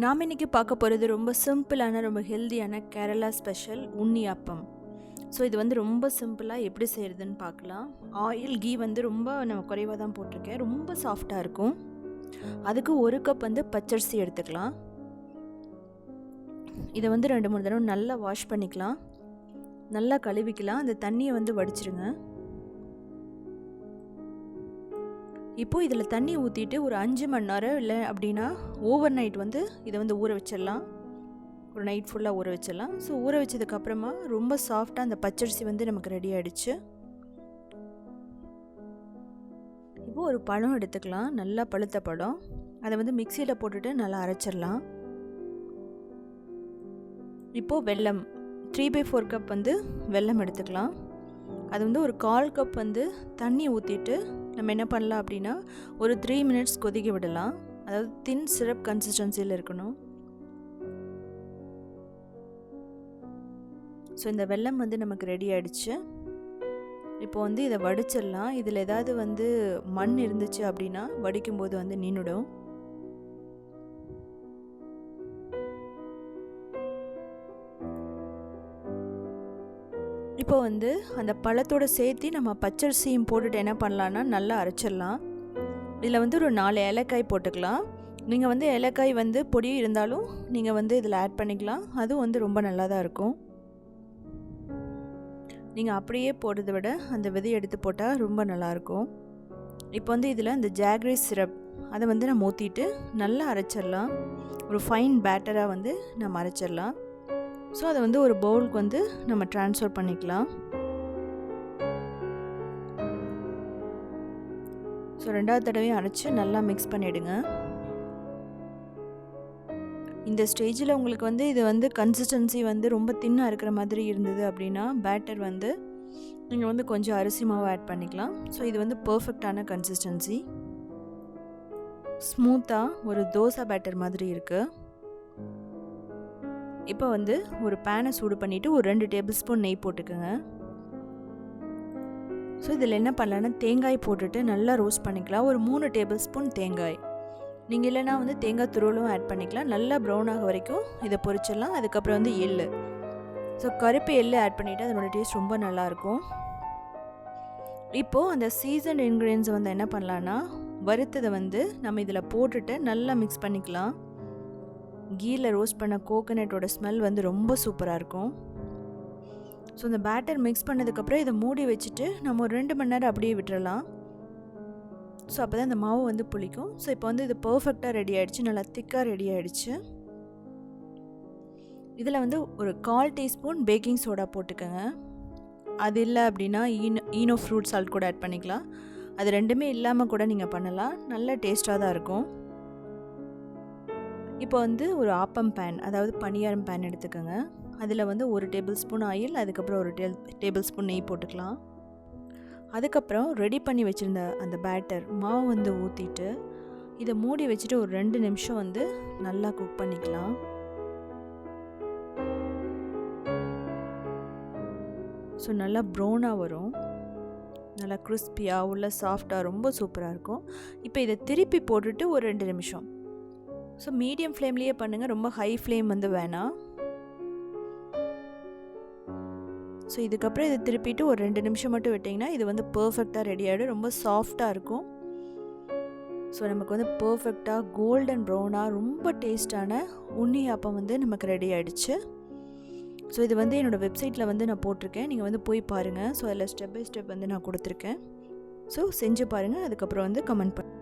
நாம் இன்றைக்கி பார்க்க போகிறது ரொம்ப சிம்பிளான ரொம்ப ஹெல்தியான கேரளா ஸ்பெஷல் உன்னியாப்பம். ஸோ இது வந்து ரொம்ப சிம்பிளாக எப்படி செய்கிறதுன்னு பார்க்கலாம். ஆயில் கீ வந்து ரொம்ப நம்ம குறைவாக தான் போட்டிருக்கேன். ரொம்ப சாஃப்டாக இருக்கும். அதுக்கு 1 கப் வந்து பச்சரிசி எடுத்துக்கலாம். இதை வந்து 2-3 தடவை நல்லா வாஷ் பண்ணிக்கலாம். நல்லா கழுவிக்கலாம். அந்த தண்ணியை வந்து வடிச்சிருங்க. இப்போது இதில் தண்ணி ஊற்றிட்டு ஒரு 5 மணி நேரம் இல்லை அப்படின்னா ஓவர் நைட் வந்து இதை வந்து ஊற வச்சிடலாம். ஒரு நைட் ஃபுல்லாக ஊற வச்சிடலாம். ஸோ ஊற வச்சதுக்கப்புறமா ரொம்ப சாஃப்டாக அந்த பச்சரிசி வந்து நமக்கு ரெடி ஆகிடுச்சு. இப்போது ஒரு பழம் எடுத்துக்கலாம். நல்லா பழுத்த பழம். அதை வந்து மிக்சியில் போட்டுட்டு நல்லா அரைச்சிடலாம். இப்போது வெல்லம் 3/4 கப் வந்து வெல்லம் எடுத்துக்கலாம். அது வந்து ஒரு 1/4 கப் வந்து தண்ணி ஊற்றிட்டு நம்ம என்ன பண்ணலாம் அப்படின்னா ஒரு 3 மினிட்ஸ் கொதிக்க விடலாம். அதாவது தின் சிரப் கன்சிஸ்டன்சியில் இருக்கணும். ஸோ இந்த வெல்லம் வந்து நமக்கு ரெடி ஆகிடுச்சு. இப்போ வந்து இதை வடிச்சிடலாம். இதில் ஏதாவது வந்து மண் இருந்துச்சு அப்படின்னா வடிக்கும்போது வந்து நின்றுடும். இப்போ வந்து அந்த பழத்தோடு சேர்த்து நம்ம பச்சரிசியும் போட்டுட்டு என்ன பண்ணலான்னா நல்லா அரைச்சிடலாம். இதில் வந்து ஒரு 4 ஏலக்காய் போட்டுக்கலாம். நீங்கள் வந்து ஏலக்காய் வந்து பொடி இருந்தாலும் நீங்கள் வந்து இதில் ஆட் பண்ணிக்கலாம். அதுவும் வந்து ரொம்ப நல்லா தான் இருக்கும். நீங்கள் அப்படியே போடுறத விட அந்த விதையை எடுத்து போட்டால் ரொம்ப நல்லாயிருக்கும். இப்போ வந்து இதில் அந்த ஜாகரி சிரப் அதை வந்து நம்ம ஊற்றிட்டு நல்லா அரைச்சிடலாம். ஒரு ஃபைன் பேட்டராக வந்து நம்ம அரைச்சிடலாம். ஸோ அதை வந்து ஒரு பவுலுக்கு வந்து நம்ம ட்ரான்ஸ்ஃபர் பண்ணிக்கலாம். ஸோ 2வது தடவையும் அரைச்சி நல்லா மிக்ஸ் பண்ணிவிடுங்க. இந்த ஸ்டேஜில் உங்களுக்கு வந்து இது வந்து கன்சிஸ்டன்சி வந்து ரொம்ப தின்னாக இருக்கிற மாதிரி இருந்தது அப்படின்னா பேட்டர் வந்து நீங்கள் வந்து கொஞ்சம் அரிசி மாவு ஆட் பண்ணிக்கலாம். ஸோ இது வந்து பர்ஃபெக்டான கன்சிஸ்டன்சி. ஸ்மூத்தாக ஒரு தோசை பேட்டர் மாதிரி இருக்குது. இப்போ வந்து ஒரு பேனை சூடு பண்ணிவிட்டு ஒரு 2 டேபிள் ஸ்பூன் நெய் போட்டுக்கோங்க. ஸோ இதில் என்ன பண்ணலான்னா தேங்காய் போட்டுட்டு நல்லா ரோஸ்ட் பண்ணிக்கலாம். ஒரு 3 டேபிள் ஸ்பூன் தேங்காய். நீங்கள் இல்லைனா வந்து தேங்காய் துருவலும் ஆட் பண்ணிக்கலாம். நல்லா ப்ரௌன் ஆக வரைக்கும் இதை பொரிச்சிடலாம். அதுக்கப்புறம் வந்து எள்ளு. ஸோ கருப்பு எள்ளு ஆட் பண்ணிவிட்டு அதனோட டேஸ்ட் ரொம்ப நல்லாயிருக்கும். இப்போது அந்த சீசன் இன்க்ரீடியன்ஸை வந்து என்ன பண்ணலான்னா வறுத்ததை வந்து நம்ம இதில் போட்டுட்டு நல்லா மிக்ஸ் பண்ணிக்கலாம். கீயில் ரோஸ்ட் பண்ண கோகோனட்டோட ஸ்மெல் வந்து ரொம்ப சூப்பராக இருக்கும். ஸோ இந்த பேட்டர் மிக்ஸ் பண்ணதுக்கப்புறம் இதை மூடி வச்சுட்டு நம்ம ஒரு 2 மணி நேரம் அப்படியே விட்டுறலாம். ஸோ அப்போ தான் இந்த மாவு வந்து புளிக்கும். ஸோ இப்போ வந்து இது பர்ஃபெக்டாக ரெடி ஆகிடுச்சு. நல்லா திக்காக ரெடி ஆகிடுச்சு. இதில் வந்து ஒரு 1/4 டீஸ்பூன் பேக்கிங் சோடா போட்டுக்கோங்க. அது இல்லை அப்படின்னா ஈனோ ஃப்ரூட் சால்ட் கூட ஆட் பண்ணிக்கலாம். அது ரெண்டுமே இல்லாமல் கூட நீங்கள் பண்ணலாம். நல்ல டேஸ்ட்டாக தான் இருக்கும். இப்போ வந்து ஒரு ஆப்பம் பேன், அதாவது பனியாரம் பேன் எடுத்துக்கோங்க. அதில் வந்து 1 டேபிள் ஸ்பூன் ஆயில், அதுக்கப்புறம் ஒரு டேபிள் ஸ்பூன் நெய் போட்டுக்கலாம். அதுக்கப்புறம் ரெடி பண்ணி வச்சுருந்த அந்த பேட்டர் மாவு வந்து ஊற்றிட்டு இதை மூடி வச்சுட்டு ஒரு 2 நிமிஷம் வந்து நல்லா குக் பண்ணிக்கலாம். ஸோ நல்லா ப்ரௌனாக வரும். நல்லா கிறிஸ்பியாக உள்ள சாஃப்டாக ரொம்ப சூப்பராக இருக்கும். இப்போ இதை திருப்பி போட்டுட்டு ஒரு 2 நிமிஷம். ஸோ மீடியம் ஃப்ளேம்லேயே பண்ணுங்கள். ரொம்ப ஹை ஃப்ளேம் வந்து வேணாம். ஸோ இதுக்கப்புறம் இதை திருப்பிட்டு ஒரு 2 நிமிஷம் மட்டும் விட்டிங்கன்னா இது வந்து பர்ஃபெக்டாக ரெடி ஆகிடும். ரொம்ப சாஃப்டாக இருக்கும். ஸோ நமக்கு வந்து பர்ஃபெக்டாக கோல்டன் ப்ரௌனாக ரொம்ப டேஸ்டான உன்னியாப்பம் வந்து நமக்கு ரெடி ஆகிடுச்சு. ஸோ இது வந்து என்னோடய வெப்சைட்டில் வந்து நான் போட்டிருக்கேன். நீங்கள் வந்து போய் பாருங்கள். ஸோ அதில் ஸ்டெப் பை ஸ்டெப் வந்து நான் கொடுத்துருக்கேன். ஸோ செஞ்சு பாருங்கள். அதுக்கப்புறம் வந்து கமெண்ட் பண்ணுங்கள்.